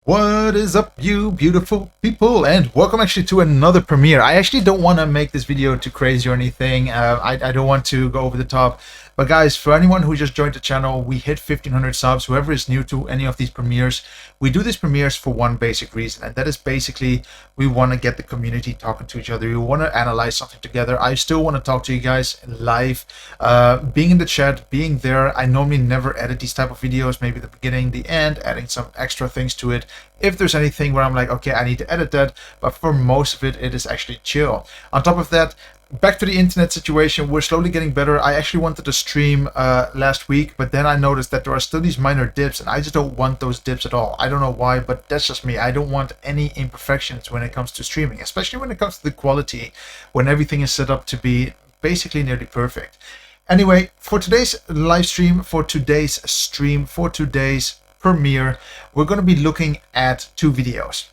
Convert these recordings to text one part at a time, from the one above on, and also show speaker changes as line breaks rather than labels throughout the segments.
What is up, you beautiful people, and welcome actually to another premiere. I actually don't want to make this video too crazy or anything. I don't want to go over the top. But guys, for anyone who just joined the channel, we hit 1500 subs. Whoever is new to any of these premieres, we do these premieres for one basic reason, and that is basically we want to get the community talking to each other. We want to analyze something together. I still want to talk to you guys live, being in the chat, being there. I normally never edit these type of videos, maybe the beginning, the end, adding some extra things to it if there's anything where I'm like, okay, I need to edit that, but for most of it, it is actually chill. On top of that, back to the internet situation, we're slowly getting better. I actually wanted to stream last week, but then I noticed that there are still these minor dips, and I just don't want those dips at all. I don't know why, but that's just me. I don't want any imperfections when it comes to streaming, especially when it comes to the quality, when everything is set up to be basically nearly perfect. Anyway, for today's live stream, for today's premiere, we're going to be looking at two videos.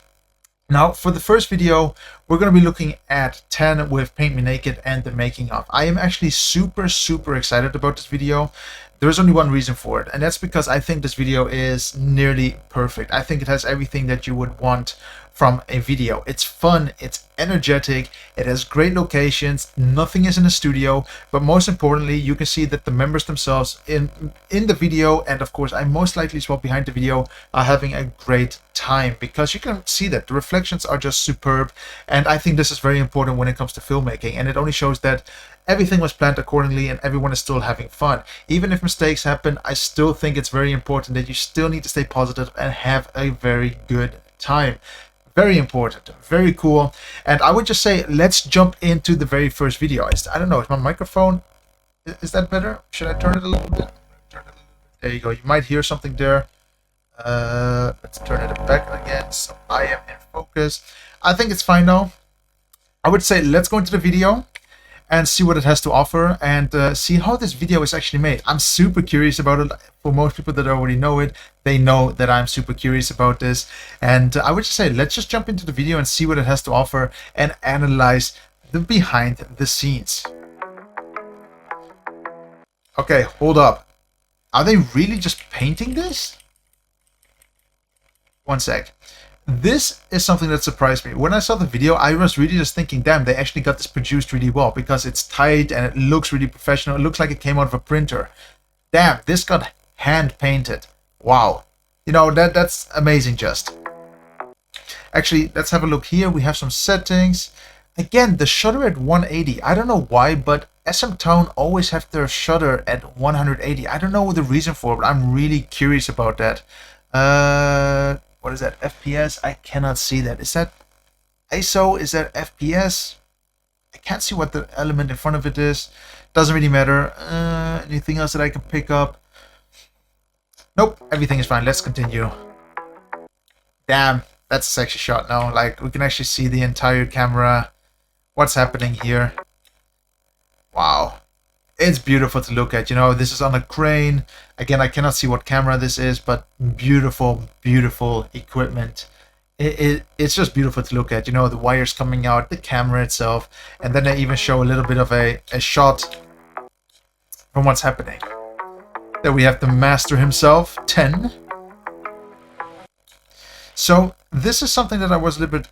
Now, for the first video, we're going to be looking at 10 with Paint Me Naked and the making of. I am actually super excited about this video. There's only one reason for it, and that's because I think this video is nearly perfect. I think it has everything that you would want from a video. It's fun, it's energetic, it has great locations, nothing is in a studio, but most importantly, you can see that the members themselves in the video, and of course I'm most likely as well behind the video, are having a great time, because you can see that the reflections are just superb, and I think this is very important when it comes to filmmaking, and it only shows that everything was planned accordingly and everyone is still having fun. Even if mistakes happen, I still think it's very important that you still need to stay positive and have a very good time. Very important, very cool. And I would just say, let's jump into the very first video. I don't know, is my microphone, is that better? Should I turn it a little bit? There you go, you might hear something there. Let's turn it back again so I am in focus. I think it's fine now. I would say let's go into the video and see what it has to offer, and see how this video is actually made. I'm super curious about it. For most people that already know it, they know that I'm super curious about this. And I would just say, let's just jump into the video and see what it has to offer and analyze the behind the scenes. Okay, hold up. Are they really just painting this? One sec. This is something that surprised me. When I saw the video, I was really just thinking, damn, they actually got this produced really well, because it's tight and it looks really professional. It looks like it came out of a printer. Damn, this got hand painted. Wow. You know, that's amazing just. Actually, let's have a look here. We have some settings. Again, the shutter at 180. I don't know why, but SM Town always have their shutter at 180. I don't know the reason for it, but I'm really curious about that. What is that? FPS? I cannot see that. Is that ISO? Is that FPS? I can't see what the element in front of it is. Doesn't really matter. Anything else that I can pick up? Nope, everything is fine. Let's continue. Damn, that's a sexy shot now. Like, we can actually see the entire camera. What's happening here? Wow. It's beautiful to look at. You know, this is on a crane. Again, I cannot see what camera this is, but beautiful equipment. It's just beautiful to look at. You know, the wires coming out, the camera itself, and then they even show a little bit of a shot from what's happening. There we have the master himself, 10. So this is something that I was a little bit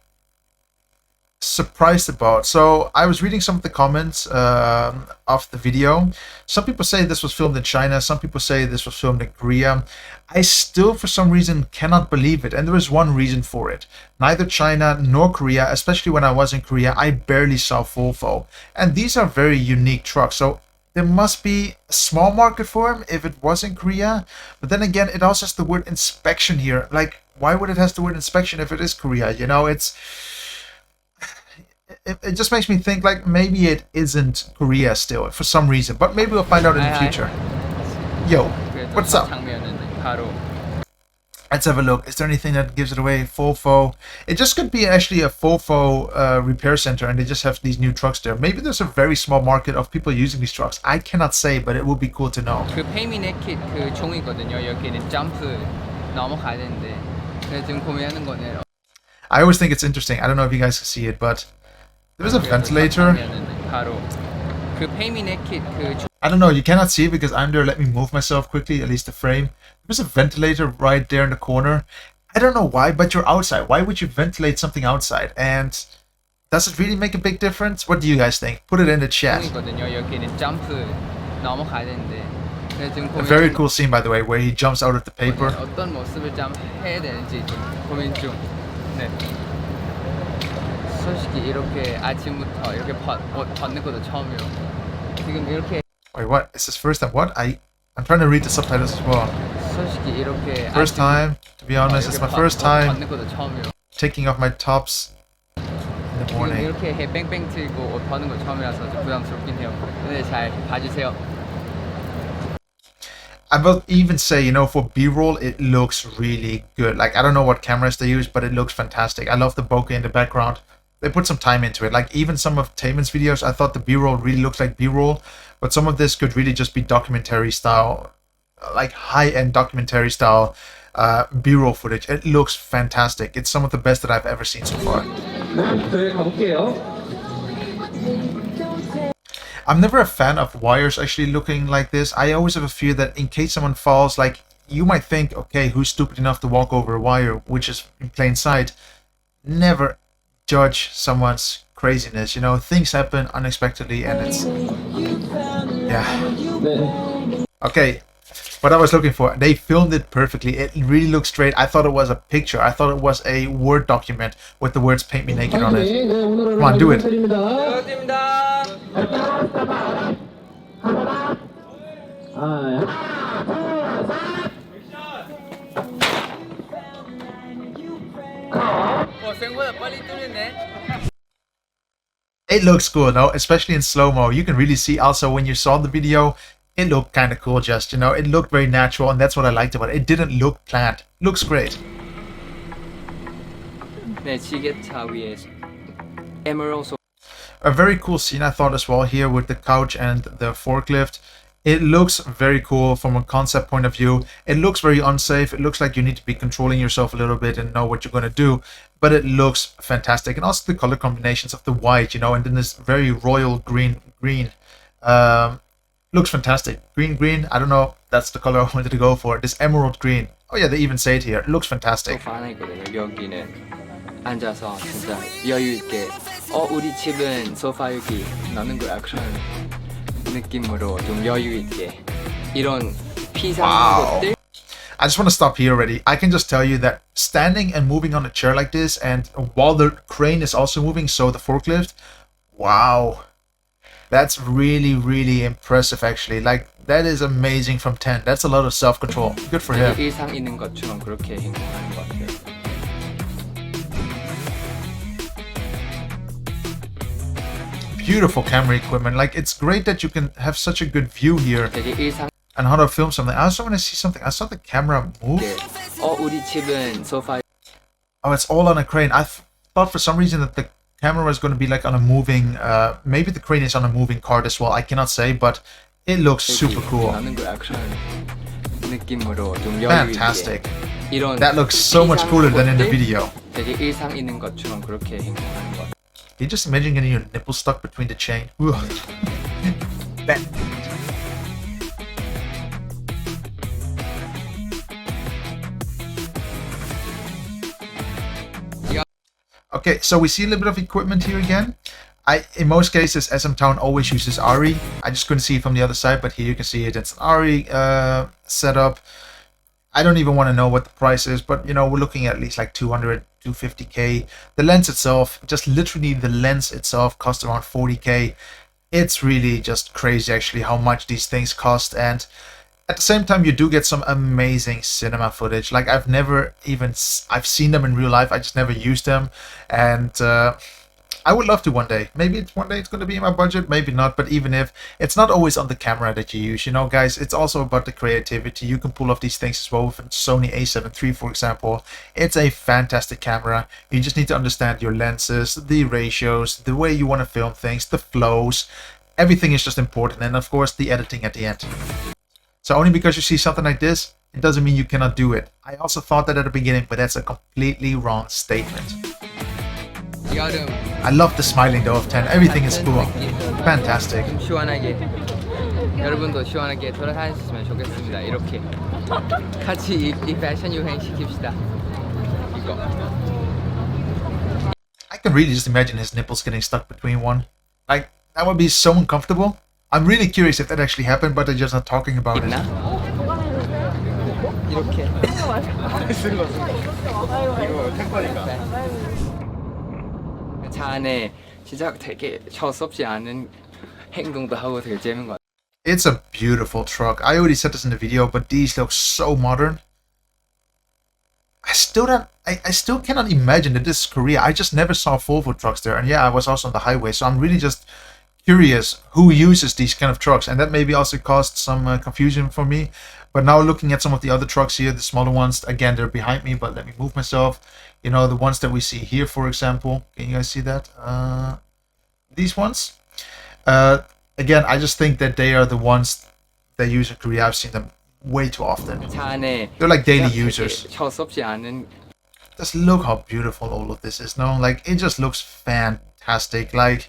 surprised about. So I was reading some of the comments of the video. Some people say this was filmed in China, some people say this was filmed in Korea. I still for some reason cannot believe it, and there is one reason for it. Neither China nor Korea, especially when I was in Korea, I barely saw Volvo, and these are very unique trucks, so there must be a small market for them if it was in Korea. But then again, it also has the word inspection here. Like, why would it have the word inspection if it is Korea? You know, it just makes me think like maybe it isn't Korea still for some reason, but maybe we'll find out in the future. Yo, what's up? Let's have a look. Is there anything that gives it away? Volvo. It just could be actually a Volvo repair center, and they just have these new trucks there. Maybe there's a very small market of people using these trucks. I cannot say, but it would be cool to know.
그 페이미 네킷 그 종이거든요. 여기는 점프 넘어가야 되는데 그래서 지금 고민하는 거네요.
I always think it's interesting. I don't know if you guys can see it, but there's a ventilator. I don't know, you cannot see it because I'm there. Let me move myself quickly, at least the frame. There's a ventilator right there in the corner. I don't know why, but you're outside. Why would you ventilate something outside? And does it really make a big difference? What do you guys think? Put it in the chat.
총이거든요. 여기는 점프 넘어가야 되는데 그래서 지금
A
고민
very
중
cool scene, by the way, where he jumps out of the paper.
어떤 모습을 좀 해야 되는지 좀 고민 중. 네. 솔직히 이렇게 아침부터 이렇게 옷 벗는 것도 처음이에요. 지금 이렇게
Wait, what? Is this first time? What? I'm trying to read the subtitles as well.
솔직히 이렇게
First time, to be honest, it's my first time
벗는 것도 처음이에요.
taking off my tops in the
지금
morning.
이렇게 해 뺑뺑 틀고 옷 벗는 거 처음이라서 좀 부담스럽긴 해요. 근데 잘 봐주세요.
I will even say, you know, for B-roll, it looks really good. Like, I don't know what cameras they use, but it looks fantastic. I love the bokeh in the background. They put some time into it. Like, even some of Taman's videos, I thought the B-roll really looks like B-roll, but some of this could really just be documentary style, like high-end documentary style B-roll footage. It looks fantastic. It's some of the best that I've ever seen so far.
저희 가볼게요.
I'm never a fan of wires actually looking like this. I always have a fear that in case someone falls, like, you might think, okay, who's stupid enough to walk over a wire, which is in plain sight. Never judge someone's craziness. You know, things happen unexpectedly, and it's... yeah.
네.
Okay, what I was looking for, they filmed it perfectly. It really looks straight. I thought it was a picture. I thought it was a Word document with the words "Paint Me Naked" on it.
네, 오늘은
Come on, do it.
드립니다.
생각보다 빨리 뚫리네.
It looks cool, no? Especially in slow-mo. You can really see also when you saw the video, it looked kind of cool just, you know? It looked very natural, and that's what I liked about it. It didn't look planned. Looks great.
네, 지게차 위에 emerald.
A very cool scene I thought as well here with the couch and the forklift. It looks very cool from a concept point of view. It looks very unsafe. It looks like you need to be controlling yourself a little bit and know what you're going to do. But it looks fantastic. And also the color combinations of the white, you know, and then this very royal green. Looks fantastic. Green. I don't know. That's the color I wanted to go for. This emerald green. Oh yeah, they even say it here. It looks fantastic.
소파 하나 있거든요. 여기는 앉아서 진짜 여유 있게 우리 집은 소파 여기 넣는 거야 그런 느낌으로 좀 여유 있게 이런 피상 것들.
I just want to stop here already. I can just tell you that standing and moving on a chair like this, and while the crane is also moving, so the forklift, wow. That's really, really impressive actually. Like, that is amazing from 10. That's a lot of self-control. Good for him.
일상 있는 것처럼 그렇게 행동하는 것 같아요.
Beautiful camera equipment. Like, it's great that you can have such a good view here
되게 일상
and how to film something. I also want to see something. I saw the camera move.
우리 집은 소파
Oh, it's all on a crane. I thought for some reason that the camera was going to be like on a moving, maybe the crane is on a moving cart as well. I cannot say, but it looks super cool.
넣는 거야 그런 느낌으로 좀 여유
Fantastic.
있게 이런
That looks so much cooler than in the video.
되게 일상 있는 것처럼 그렇게 행동하는 것 같아요.
You just imagine getting your nipple stuck between the chain. That. Okay, so we see a little bit of equipment here again. In most cases, SM Town always uses ARRI. I just couldn't see it from the other side, but here you can see it. It's an ARRI setup. I don't even want to know what the price is, but you know, we're looking at least like 200, 250k. The lens itself, just literally the lens itself, costs around 40k. It's really just crazy actually how much these things cost, and at the same time you do get some amazing cinema footage. Like, I've seen them in real life, I just never used them, and I would love to one day. Maybe one day it's going to be in my budget, maybe not, but even if, it's not always on the camera that you use, you know guys, it's also about the creativity. You can pull off these things as well with Sony a7 III, for example. It's a fantastic camera. You just need to understand your lenses, the ratios, the way you want to film things, the flows. Everything is just important, and of course the editing at the end. So only because you see something like this, it doesn't mean you cannot do it. I also thought that at the beginning, but that's a completely wrong statement.
여름
I love the smiling though of 10. Everything is cool. Fantastic.
좀 시원하게 여러분도 시원하게 돌아다니셨으면 좋겠습니다. 이렇게 같이 이 패션 유행 시킵시다.
I can really just imagine his nipples getting stuck between one. Like, that would be so uncomfortable. I'm really curious if that actually happened, but they're just not talking about it.
있나? 이렇게. 차 안에 진짜 되게 저섭지 않은 행동도 하고 되게 재밌는 것 같아요.
It's a beautiful truck. I already said this in the video, but these look so modern. I still cannot imagine that this is Korea. I just never saw Volvo trucks there. And yeah, I was also on the highway, so I'm really just curious who uses these kind of trucks. And that maybe also caused some confusion for me. But now looking at some of the other trucks here, the smaller ones, again, they're behind me, but let me move myself. You know, the ones that we see here, for example. Can you guys see that? These ones. Again, I just think that they are the ones they use in Korea. I've seen them way too often.
차 안에
They're like daily
되게
users.
저섭지 않은
Just look how beautiful all of this is. No, like it just looks fantastic. Like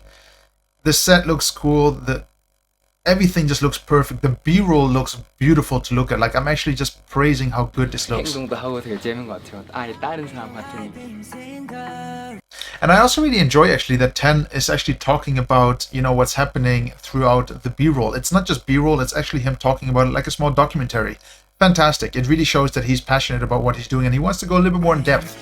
the set looks cool. Everything just looks perfect. The B-roll looks beautiful to look at. Like I'm actually just praising how good this looks.
행동도 하고 되게 재밌는 것 같아요. 아예 다른 사람 같은 느낌.
And I also really enjoy actually that 10 is actually talking about, you know, what's happening throughout the B-roll. It's not just B-roll, it's actually him talking about it like a small documentary. Fantastic. It really shows that he's passionate about what he's doing and he wants to go a little bit more in depth.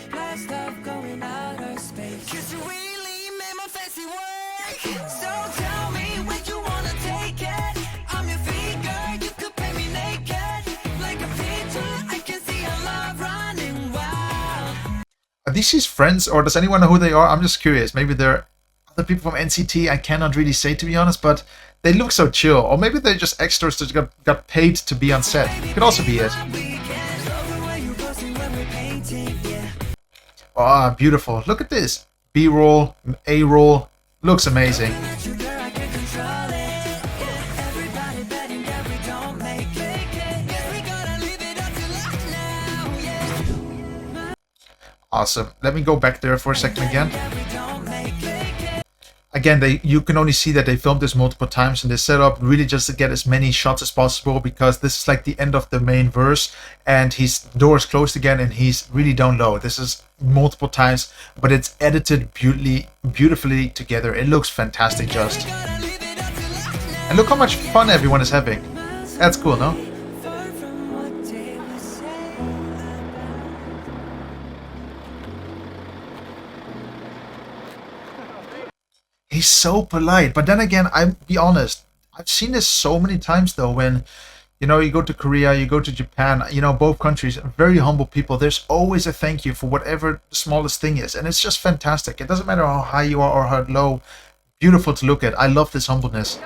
Are these his friends or does anyone know who they are? I'm just curious. Maybe they're other people from NCT. I cannot really say, to be honest, but they look so chill. Or maybe they're just extras that got paid to be on set. Could also be it. Ah, beautiful. Look at this. B-roll, A-roll. Looks amazing. Awesome. Let me go back there for a second again. Again, you can only see that they filmed this multiple times and they set up really just to get as many shots as possible because this is like the end of the main verse and his door is closed again and he's really down low. This is multiple times, but it's edited beautifully together. It looks fantastic just. And look how much fun everyone is having. That's cool, no? He's so polite, but then again, I'll be honest, I've seen this so many times though when, you know, you go to Korea, you go to Japan, you know, both countries, very humble people. There's always a thank you for whatever the smallest thing is, and it's just fantastic. It doesn't matter how high you are or how low, beautiful to look at. I love this humbleness.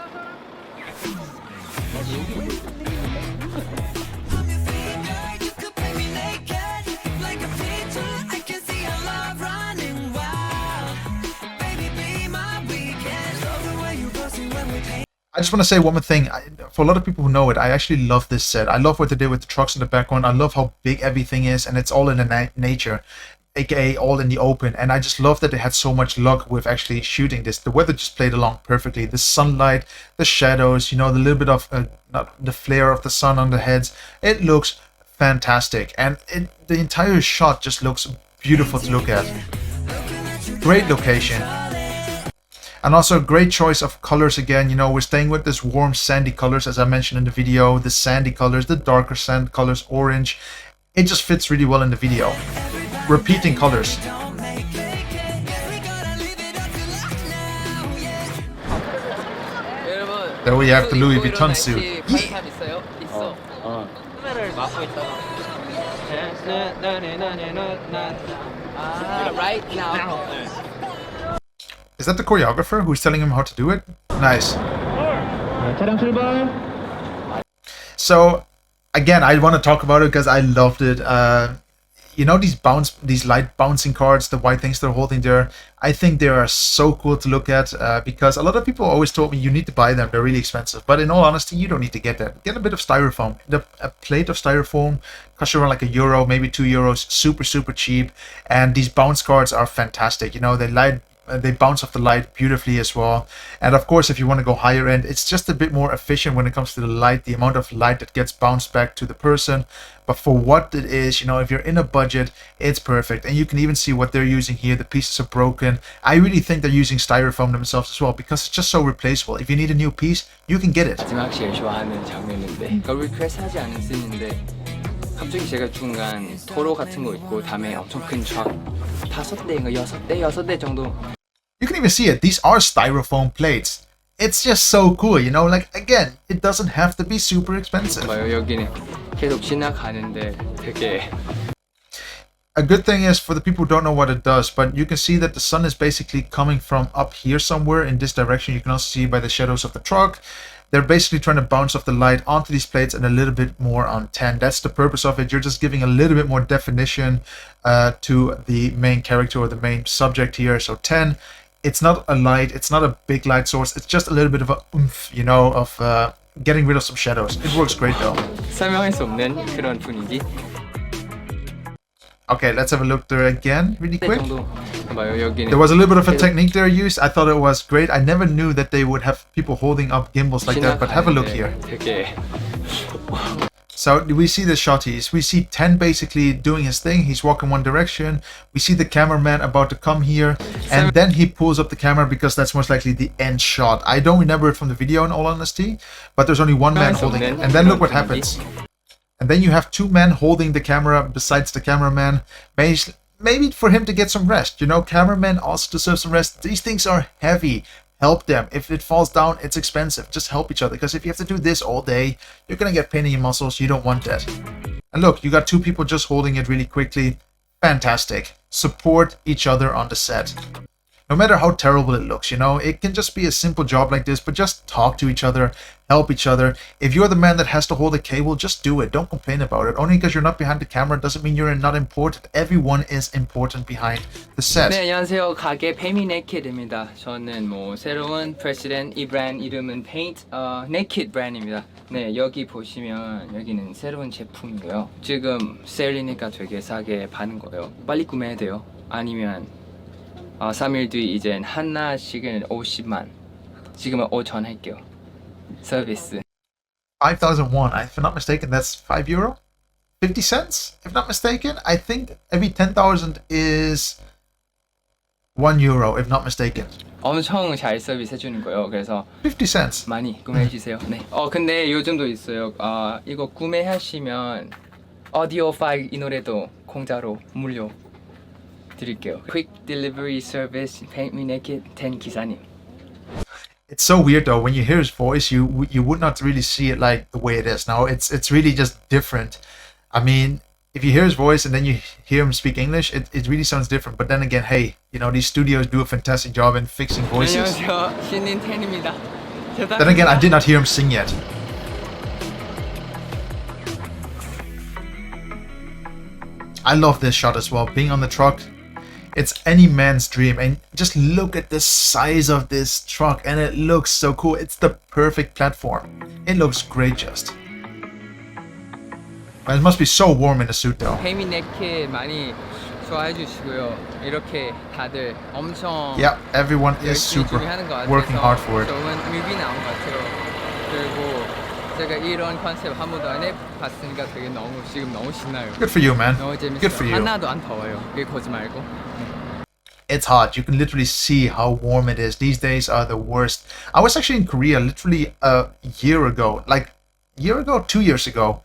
I just want to say one more thing. For a lot of people who know it, I actually love this set. I love what they did with the trucks in the background. I love how big everything is, and it's all in the nature, aka all in the open. And I just love that they had so much luck with actually shooting this. The weather just played along perfectly. The sunlight, the shadows, you know, the little bit of the flare of the sun on the heads. It looks fantastic, and the entire shot just looks beautiful to look at. Great location. And also a great choice of colors again. You know, we're staying with this warm sandy colors as I mentioned in the video. The sandy colors, the darker sand colors, orange. It just fits really well in the video. Repeating colors. There we have the Louis Vuitton suit.
Right now.
Is that the choreographer who's telling him how to do it? Nice. So, again, I want to talk about it because I loved it. You know, these light bouncing cards, the white things they're holding there, I think they are so cool to look at because a lot of people always told me you need to buy them, they're really expensive. But in all honesty, you don't need to get that. Get a bit of styrofoam. A plate of styrofoam costs around like €1, maybe €2, super cheap. And these bounce cards are fantastic. You know, they light They bounce off the light beautifully as well. And of course, if you want to go higher end, it's just a bit more efficient when it comes to the light, the amount of light that gets bounced back to the person. But for what it is, you know, if you're in a budget, it's perfect. And you can even see what they're using here. The pieces are broken. I really think they're using styrofoam themselves as well, because it's just so replaceable. If you need a new piece, you can get it.
마지막 제일 좋아하는 장면인데 그걸 리퀘스트하지 않은 씬인데 갑자기 제가 중간 도로 같은 거 있고 다음에 엄청 큰 트럭 5대인가 6대 정도.
You can even see it. These are styrofoam plates. It's just so cool, you know, like, again, it doesn't have to be super expensive.
봐요, 여기는 계속 지나가는데 되게.
A good thing is, for the people who don't know what it does, but you can see that the sun is basically coming from up here somewhere in this direction. You can also see by the shadows of the truck. They're basically trying to bounce off the light onto these plates and a little bit more on 10. That's the purpose of it. You're just giving a little bit more definition to the main character or the main subject here. So 10, it's not a light, it's not a big light source. It's just a little bit of a oomph, you know, of getting rid of some shadows. It works great though.
설명할 수 없는 그런 분위기.
Okay, let's have a look there again, really quick.
봐요, 여기는
There was a little bit of a technique there used. I thought it was great. I never knew that they would have people holding up gimbals like that, but have a look here.
되게.
So we see the shotties. We see 10 basically doing his thing. He's walking one direction. We see the cameraman about to come here, and then he pulls up the camera because that's most likely the end shot. I don't remember it from the video in all honesty, but there's only one man holding it. And then look what happens. And then you have 2 men holding the camera besides the cameraman. Maybe for him to get some rest. You know, cameramen also deserve some rest. These things are heavy. Help them. If it falls down, it's expensive. Just help each other. Because if you have to do this all day, you're going to get pain in your muscles. You don't want that. And look, you got 2 people just holding it really quickly. Fantastic. Support each other on the set. No matter how terrible it looks, you know, it can just be a simple job like this, but just talk to each other, help each other. If you're the man that has to hold a cable, just do it. Don't complain about it. Only because you're not behind the camera doesn't mean you're not important. Everyone is important behind the set.
네, 안녕하세요. 가게 페미 네킷입니다. 저는 뭐 새로운 프레시던트 이 브랜드 이름은 페인트 네킷 브랜드입니다. 네, 여기 보시면 여기는 새로운 제품이고요. 지금 세일이니까 되게 싸게 파는 거예요. 빨리 구매해야 돼요. 아니면 3일 뒤 이젠 하나씩은 50만. 지금은 5천 할게요. 서비스.
5,001. If I'm not mistaken, that's €5? 50 cents? If not mistaken, I think every 10,000 is €1, if not mistaken.
엄청 잘 서비스 해주는 거예요. 그래서
50 cents.
많이 구매해 주세요. 네. 근데 요즘도 있어요. 이거 구매하시면 오디오 파일 이 노래도 공짜로 무료 드릴게요. Quick delivery service, paint me naked, 10 기사님.
It's so weird though, when you hear his voice, you would not really see it like the way it is now. It's really just different. I mean, if you hear his voice and then you hear him speak English, it really sounds different. But then again, hey, you know, these studios do a fantastic job in fixing voices.
안녕하세요. 신인 텐입니다.
Then again, I did not hear him sing yet. I love this shot as well, being on the truck. It's any man's dream, and just look at the size of this truck, and it looks so cool. It's the perfect platform. It looks great just. But it must be so warm in the suit though.
페미 네킷 많이 좋아해 주시고요. 이렇게 다들 엄청
Yeah, everyone is super working hard for it.
좋은 뮤비 나온 것 같아요. 그리고 제가 이런 컨셉 한 번도 안 해봤으니까 되게 지금 너무 신나요.
Good for you, man.
너무 재밌어요.
Good for you.
하나도 안 더워요. 그게 거짓말고.
It's hot. You can literally see how warm it is. These days are the worst. I was actually in Korea literally a year ago. Like, a year ago, 2 years ago.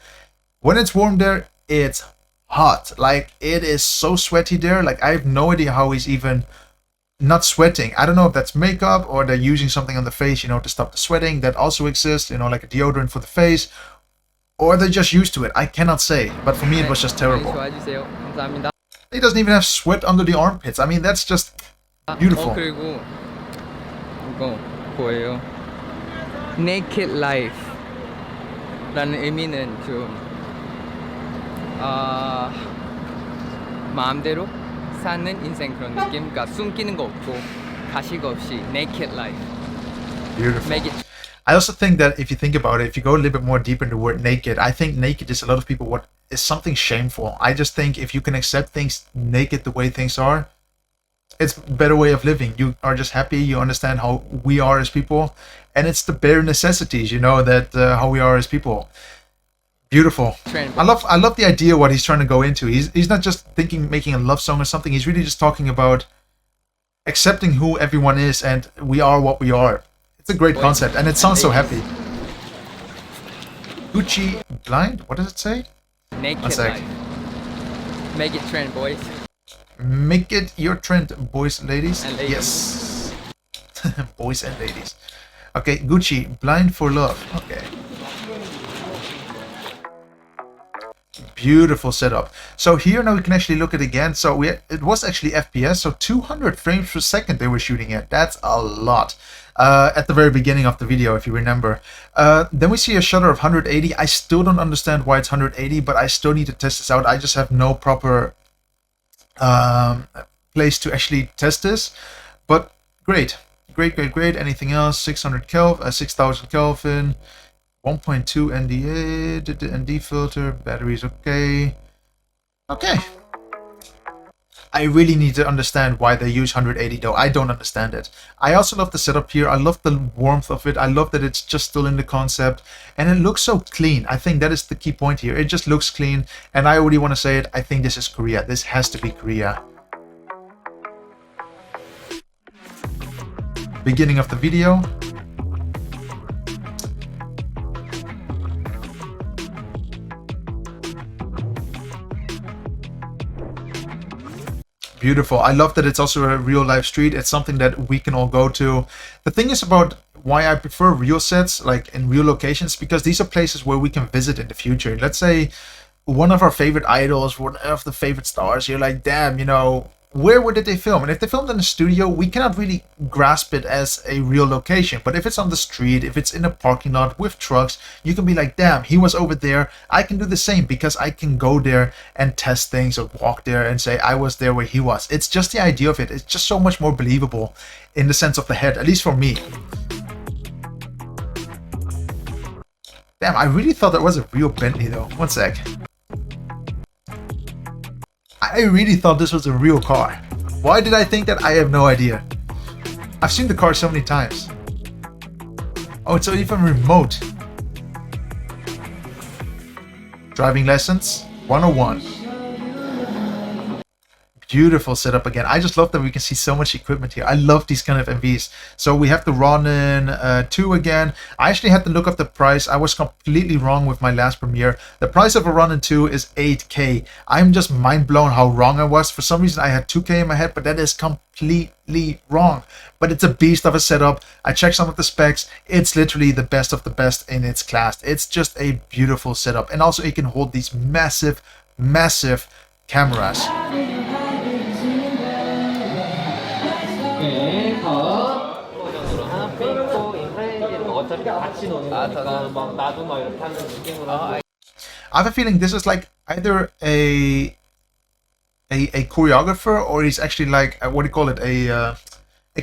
When it's warm there, it's hot. Like, it is so sweaty there. Like, I have no idea how he's even not sweating. I don't know if that's makeup or they're using something on the face, you know, to stop the sweating. That also exists, you know, like a deodorant for the face. Or they're just used to it. I cannot say. But for me, it was just terrible.
좋아해주세요. 감사합니다.
He doesn't even have sweat under the armpits. I mean, that's just beautiful.
그리고 이거 뭐예요? Naked Life 라는 의미는 좀 마음대로 사는 인생 그런 느낌. 그러니까 숨기는 거 없고 가식 없이 Naked Life.
Beautiful.
Make it.
I also think that if you think about it, if you go a little bit more deep into the word naked, I think naked is a lot of people what is something shameful. I just think if you can accept things naked the way things are, it's a better way of living. You are just happy. You understand how we are as people, and it's the bare necessities, you know, that how we are as people. Beautiful. I love the idea what he's trying to go into. He's not just thinking making a love song or something. He's really just talking about accepting who everyone is, and we are what we are. It's a great concept, and it sounds so happy. Gucci blind? What does it say?
Naked
One sec.
life. Make it trend, boys.
Make it your trend, boys and ladies.
And ladies.
Yes. Boys and ladies. Okay, Gucci, blind for love. Okay. Beautiful setup. So here now we can actually look at it again. So it was actually FPS, so 200 frames per second they were shooting at. That's a lot. At the very beginning of the video, if you remember. Then we see a shutter of 180. I still don't understand why it's 180, but I still need to test this out. I just have no proper place to actually test this. But great. Great. Anything else? 600 Kelvin, 6000 Kelvin. 1.2 NDA, did the ND filter, batteries okay. Okay. I really need to understand why they use 180 though. I don't understand it. I also love the setup here. I love the warmth of it. I love that it's just still in the concept. And it looks so clean. I think that is the key point here. It just looks clean. And I already want to say it. I think this is Korea. This has to be Korea. Beginning of the video. Beautiful. I love that it's also a real life street. It's something that we can all go to. The thing is about why I prefer real sets, like in real locations, because these are places where we can visit in the future. Let's say one of our favorite idols, one of the favorite stars, you're like, damn, you know, where did they film? And if they filmed in a studio, we cannot really grasp it as a real location. But if it's on the street, if it's in a parking lot with trucks, you can be like, damn, he was over there. I can do the same because I can go there and test things or walk there and say I was there where he was. It's just the idea of it. It's just so much more believable in the sense of the head, at least for me. Damn, I really thought that was a real Bentley though. One sec. I really thought this was a real car. Why did I think that? I have no idea. I've seen the car so many times. Oh, it's even remote. Driving lessons 101. Beautiful setup again. I just love that we can see so much equipment here. I love these kind of MVs. So we have the Ronin 2 again. I actually had to look up the price. I was completely wrong with my last premiere. The price of a Ronin 2 is 8K. I'm just mind blown how wrong I was. For some reason I had 2K in my head, but that is completely wrong. But it's a beast of a setup. I checked some of the specs. It's literally the best of the best in its class. It's just a beautiful setup. And also it can hold these massive cameras.
네, 다음. 페이코 인사이드는 어차피 같이 노니까 막 나도 막 이렇게 하는 느낌으로.
I have a feeling this is like either a choreographer or he's actually like what do you call it, a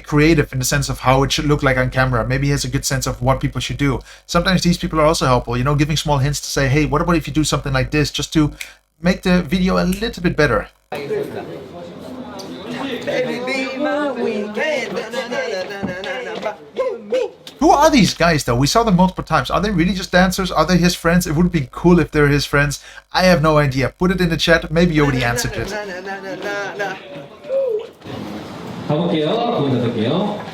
creative in the sense of how it should look like on camera. Maybe he has a good sense of what people should do. Sometimes these people are also helpful, you know, giving small hints to say, hey, what about if you do something like this, just to make the video a little bit better. Who are these guys though? We saw them multiple times. Are they really just dancers? Are they his friends? It would be cool if they're his friends. I have no idea. Put it in the chat. Maybe you already answered it.
가볼게요. 문 닫을게요.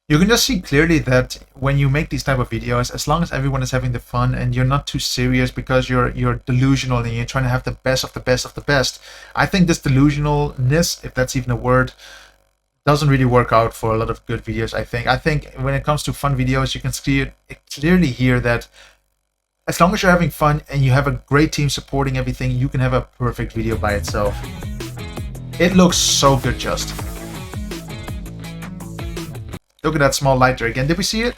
You can just see clearly that when you make these type of videos, as long as everyone is having the fun and you're not too serious because you're delusional and you're trying to have the best of the best of the best, I think this delusionalness, if that's even a word, doesn't really work out for a lot of good videos. I think when it comes to fun videos, you can see it clearly here that as long as you're having fun and you have a great team supporting everything, you can have a perfect video by itself. It looks so good, just. Look at that small light there again. Did we see it?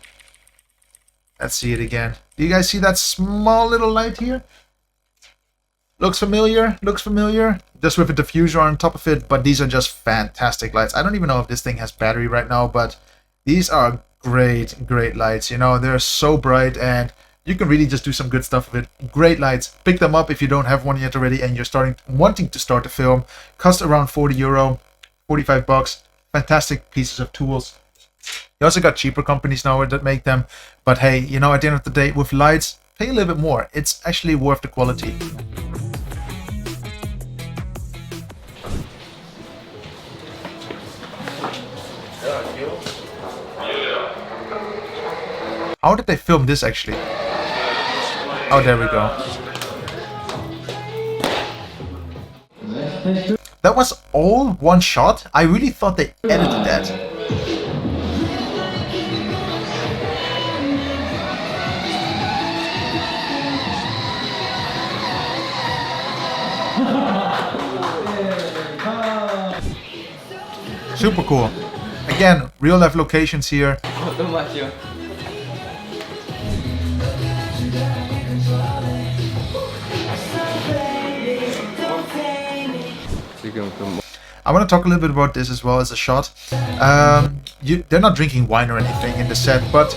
Let's see it again. Do you guys see that small little light here? Looks familiar? Looks familiar? just with a diffuser on top of it, but these are just fantastic lights. I don't even know if this thing has battery right now, but these are great lights. You know, they're so bright and you can really just do some good stuff with it. Great lights. Pick them up if you don't have one yet already and you're wanting to start a film. Cost around €40, 45 bucks. Fantastic pieces of tools. You also got cheaper companies now that make them, but hey, you know, at the end of the day, with lights, pay a little bit more. It's actually worth the quality. How did they film this actually? Oh, there we go. That was all one shot? I really thought they edited that. Super cool. Again, real life locations here.
너무 맛이요.
I want to talk a little bit about this as well as a shot. They're not drinking wine or anything in the set, but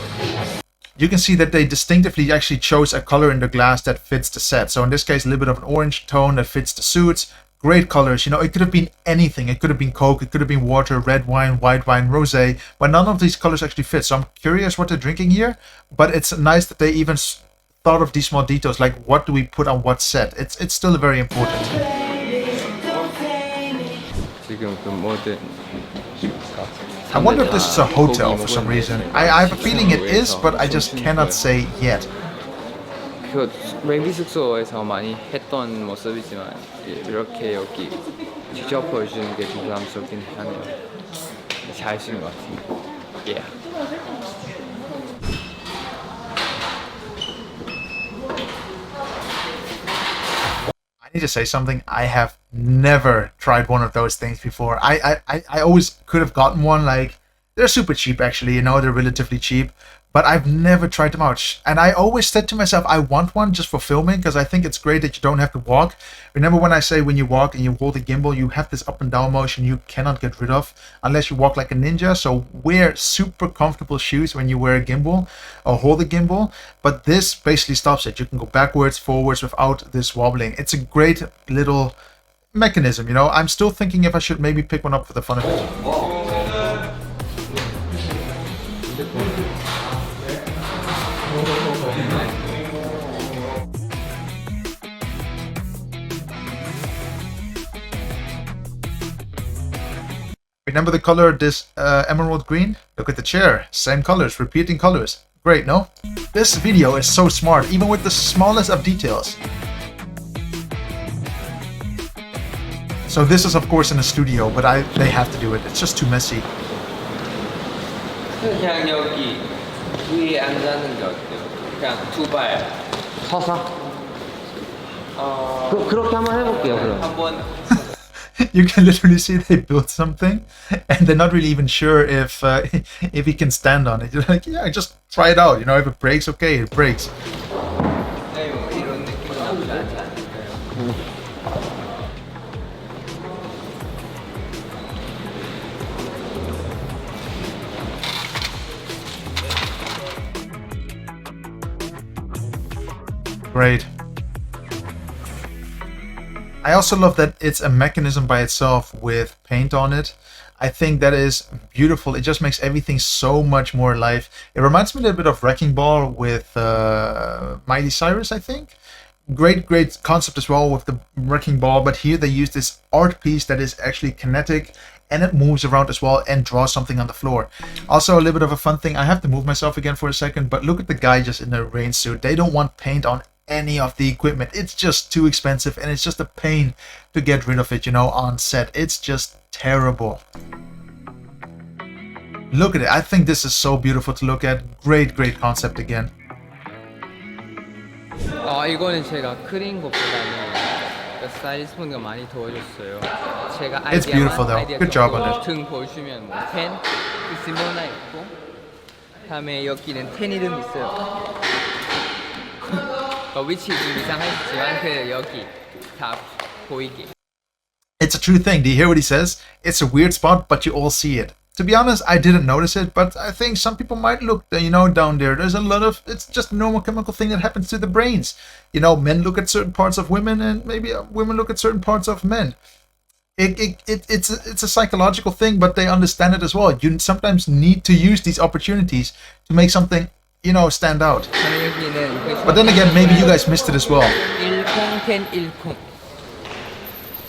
you can see that they distinctively actually chose a color in the glass that fits the set. So in this case, a little bit of an orange tone that fits the suits. Great colors, you know, it could have been anything. It could have been Coke, it could have been water, red wine, white wine, rosé, but none of these colors actually fit. So I'm curious what they're drinking here, but it's nice that they even thought of these small details, like what do we put on what set. It's still very important. I wonder if this is a hotel for some reason. I have a feeling it is, but I just cannot say yet.
그 웨비 숙소에서 많이 했던 모습이지만 이렇게 여기 직접 보여주는 게 좀 부담스럽긴 하네요. 잘 쓰는 것 같아요. Yeah.
I need to say something. I have never tried one of those things before. I always could have gotten one. Like, they're super cheap actually, you know, they're relatively cheap. But I've never tried them out. And I always said to myself, I want one just for filming, because I think it's great that you don't have to walk. Remember when I say when you walk and you hold the gimbal, you have this up and down motion you cannot get rid of unless you walk like a ninja. So wear super comfortable shoes when you wear a gimbal or hold a gimbal. But this basically stops it. You can go backwards, forwards without this wobbling. It's a great little mechanism, you know. I'm still thinking if I should maybe pick one up for the fun of it. Remember the color, this emerald green? Look at the chair. Same colors, repeating colors. Great, no? This video is so smart, even with the smallest of details. So this is of course in a studio, but they have to do it. It's just too messy.
그냥 여기 위에 앉는 게 어때요? 그냥 두 발.
서서? 그렇게 한번 해볼게요, 그럼.
한번
You can literally see they built something, and they're not really even sure if he can stand on it. You're like, yeah, just try it out. You know, if it breaks, okay, it breaks.
이런 느낌은 나쁘지 않지 않을까요?
Great. I also love that it's a mechanism by itself with paint on it. I think that is beautiful. It just makes everything so much more alive. It reminds me a little bit of Wrecking Ball with Miley Cyrus, I think. Great concept as well with the Wrecking Ball, but here they use this art piece that is actually kinetic and it moves around as well and draws something on the floor. Also a little bit of a fun thing, I have to move myself again for a second, but look at the guy just in a rain suit. They don't want paint on any of the equipment. It's just too expensive and it's just a pain to get rid of it, you know, on set. It's just terrible. Look at it. I think this is so beautiful to look at. Great concept again.
이거는 제가 그린 것보다는 스타일리스트 분들가 많이 도와줬어요. 제가
It's beautiful though. Good job on it.
등 보시면 뭐 텐, 심볼 하나 있고 다음에 여기는 텐 이름 있어요. 위치 좀 이상하시지만 그 여기 다 보이게.
It's a true thing. Do you hear what he says? It's a weird spot, but you all see it. To be honest, I didn't notice it, but I think some people might look, down there. There's a lot of, it's just a normal chemical thing that happens to the brains. Men look at certain parts of women, and maybe women look at certain parts of men. It's a psychological thing, but they understand it as well. You sometimes need to use these opportunities to make something, stand out. But then again, maybe you guys missed it as well.
1010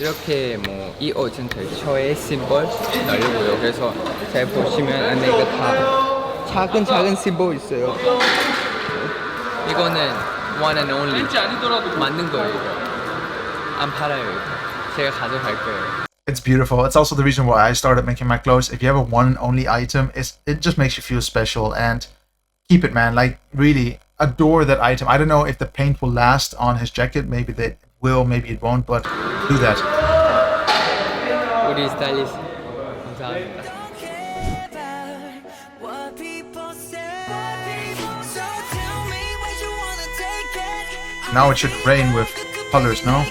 이렇게 뭐 이 옷은 절초의 심볼 나르고요. 그래서 잘 보시면 안에 이거 다 작은 심볼 있어요. 이거는 one and only 만든 거예요. 안 팔아요. 이거. 제가 가져갈 거예요.
It's beautiful. It's also the reason why I started making my clothes. If you have a one and only item, it just makes you feel special, and keep it, man. Like, really adore that item. I don't know if the paint will last on his jacket. Maybe they will, maybe it won't, but do that.
우리 스타일리스트 감사합니다.
Now it should rain with colors, no?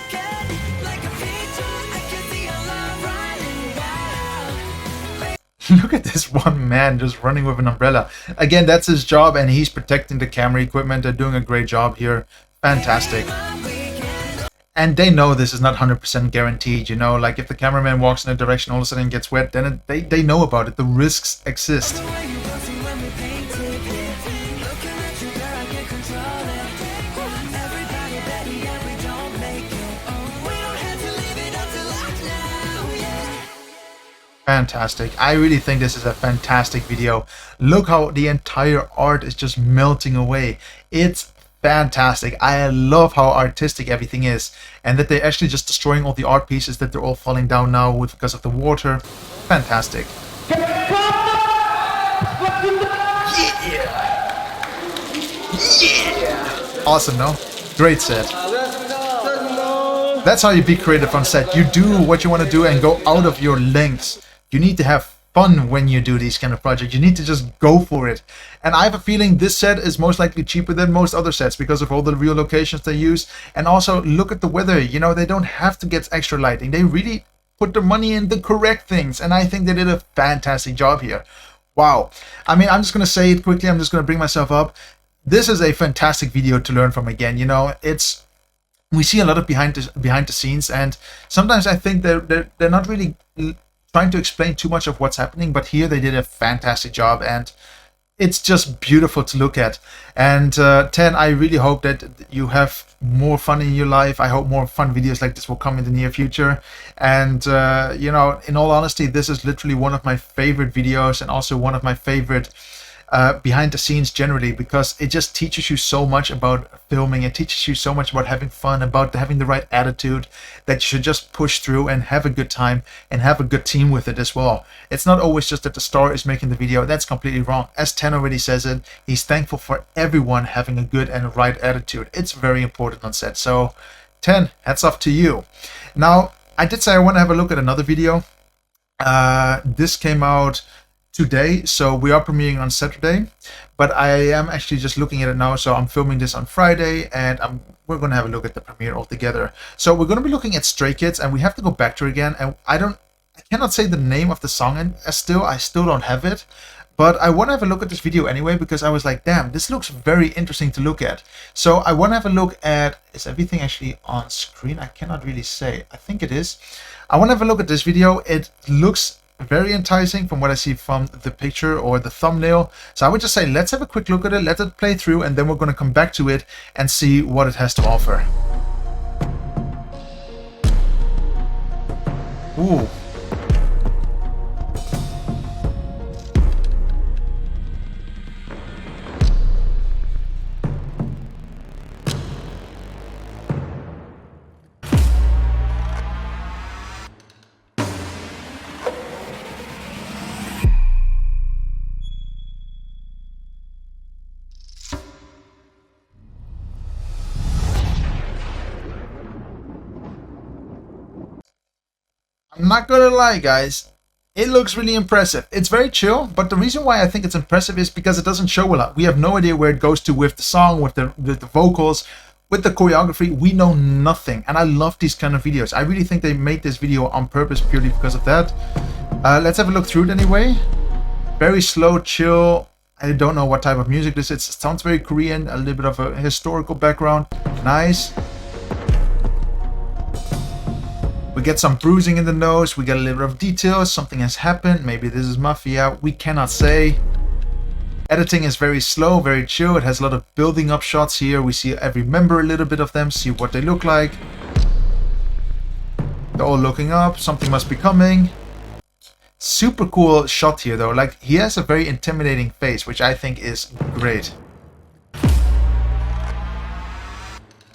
Look at this one man just running with an umbrella. Again, that's his job, and he's protecting the camera equipment. They're doing a great job here. Fantastic. And they know this is not 100% guaranteed, like if the cameraman walks in a direction, all of a sudden gets wet, then they know about it. The risks exist. Fantastic. I really think this is a fantastic video. Look how the entire art is just melting away. It's fantastic. I love how artistic everything is, and that they're actually just destroying all the art pieces, that they're all falling down now because of the water. Fantastic. Yeah! Yeah! Awesome, no? Great set. That's how you be creative on set. You do what you want to do and go out of your lengths. You need to have fun when you do these kind of projects. You need to just go for it. And I have a feeling this set is most likely cheaper than most other sets because of all the real locations they use. And also look at the weather. They don't have to get extra lighting. They really put their money in the correct things. And I think they did a fantastic job here. Wow. I mean, I'm just going to say it quickly. I'm just going to bring myself up. This is a fantastic video to learn from again. We see a lot of behind the scenes, and sometimes I think they're not really trying to explain too much of what's happening, but here they did a fantastic job, and it's just beautiful to look at. And 10, I really hope that you have more fun in your life. I hope more fun videos like this will come in the near future. And in all honesty, this is literally one of my favorite videos, and also one of my favorite behind the scenes generally, because it just teaches you so much about filming. It teaches you so much about having fun, about having the right attitude, that you should just push through and have a good time and have a good team with it as well. It's not always just that the star is making the video. That's completely wrong. As 10 already says it, he's thankful for everyone having a good and right attitude. It's very important on set. So 10, hats off to you. Now, I did say I want to have a look at another video. This came out today, so we are premiering on Saturday, but I am actually just looking at it now. So I'm filming this on Friday, and we're going to have a look at the premiere altogether. So we're going to be looking at Stray Kids, and we have to go back to it again, and I cannot say the name of the song, and I still don't have it, but I want to have a look at this video anyway, because I was like, damn, this looks very interesting to look at. So I want to have a look at, is everything actually on screen? I cannot really say. I think it is. I want to have a look at this video. It looks very enticing from what I see from the picture or the thumbnail. So I would just say, let's have a quick look at it, let it play through, and then we're going to come back to it and see what it has to offer. Ooh. I'm not gonna lie, guys, it looks really impressive. It's very chill, but the reason why I think it's impressive is because it doesn't show a lot. We have no idea where it goes to with the song, with the vocals. with the choreography, we know nothing. And I love these kind of videos. I really think they made this video on purpose purely because of that. Let's have a look through it anyway. Very slow, chill. I don't know what type of music this is. It sounds very Korean, a little bit of a historical background. Nice. We get some bruising in the nose. We get a little bit of details. Something has happened. Maybe this is mafia. We cannot say. Editing is very slow, very chill. It has a lot of building up shots here. We see every member, a little bit of them, see what they look like. They're all looking up. Something must be coming. Super cool shot here though. Like, he has a very intimidating face, which I think is great. And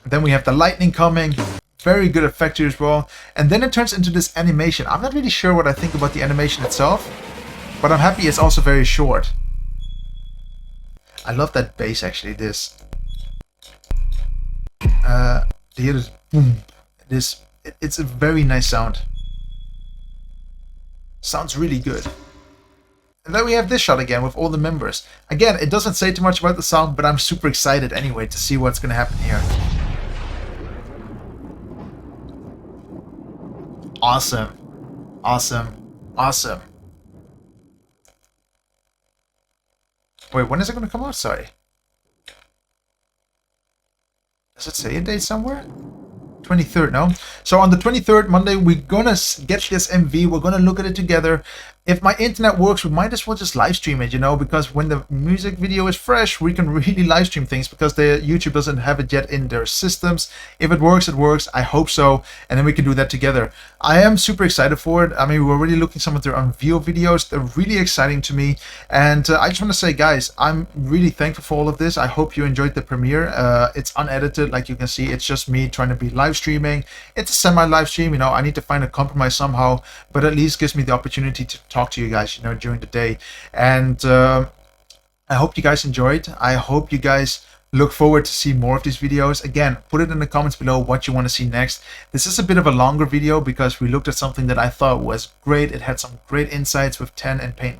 then we have the lightning coming. Very good effect here as well. And then it turns into this animation. I'm not really sure what I think about the animation itself, but I'm happy it's also very short. I love that bass actually. This here is boom. It's a very nice sound. Sounds really good. And then we have this shot again with all the members. Again, it doesn't say too much about the song, but I'm super excited anyway to see what's gonna happen here. Awesome. Awesome. Awesome. Wait, when is it going to come out? Sorry. Does it say a date somewhere? 23rd, no? So on the 23rd, Monday, we're going to get this MV. We're going to look at it together. If my internet works, we might as well just live stream it, you know, because when the music video is fresh, we can really live stream things because the YouTube doesn't have it yet in their systems. If it works, it works. I hope so. And then we can do that together. I am super excited for it. I mean, we're already looking some of their Unveil videos. They're really exciting to me. And I just want to say, guys, I'm really thankful for all of this. I hope you enjoyed the premiere. It's unedited, like you can see. It's just me trying to be live streaming. It's a semi-live stream, you know. I need to find a compromise somehow, but at least gives me the opportunity to talk to you guys, you know, during the day. And I hope you guys enjoyed. I hope you guys look forward to see more of these videos. Again, put it in the comments below what you want to see next. This is a bit of a longer video because we looked at something that I thought was great. It had some great insights with 10 and Paint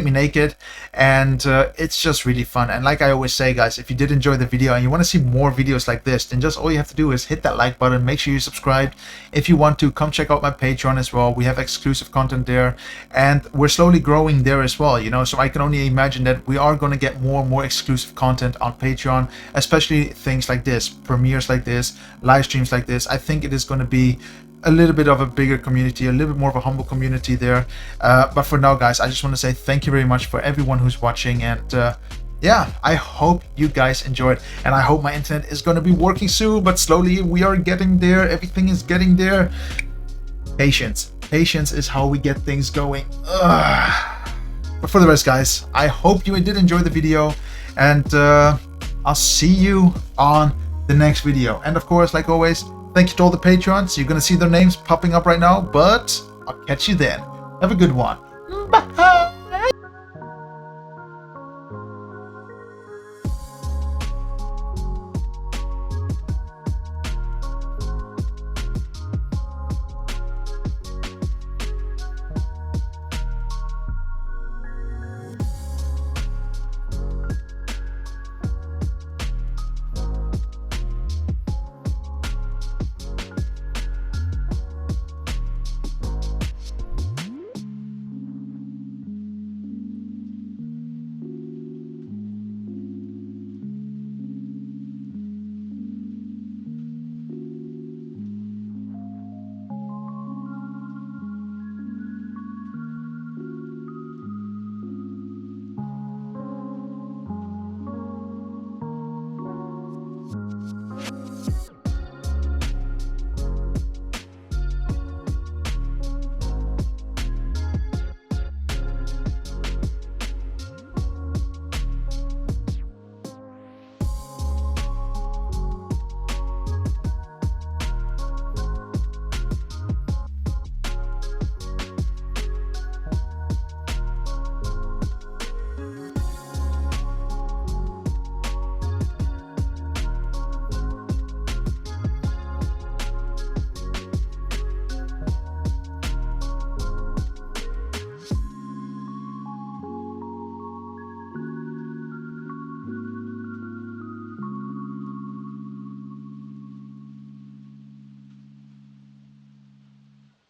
Me Naked, and it's just really fun. And like I always say, guys, if you did enjoy the video and you want to see more videos like this, then just all you have to do is hit that like button. Make sure you subscribe. If you want to, come check out my Patreon as well. We have exclusive content there, and we're slowly growing there as well, you know, so I can only imagine that we are going to get more and more exclusive content on Patreon, especially things like this, premieres like this, live streams like this. I think it is going to be a little bit of a bigger community, a little bit more of a humble community there. But for now, guys, I just want to say thank you very much for everyone who's watching. And yeah, I hope you guys enjoyed. And I hope my internet is going to be working soon, but slowly we are getting there. Everything is getting there. Patience. Patience is how we get things going. Ugh. But for the rest, guys, I hope you did enjoy the video. And I'll see you on the next video. And of course, like always, thank you to all the Patreons. You're going to see their names popping up right now, but I'll catch you then. Have a good one. Bye.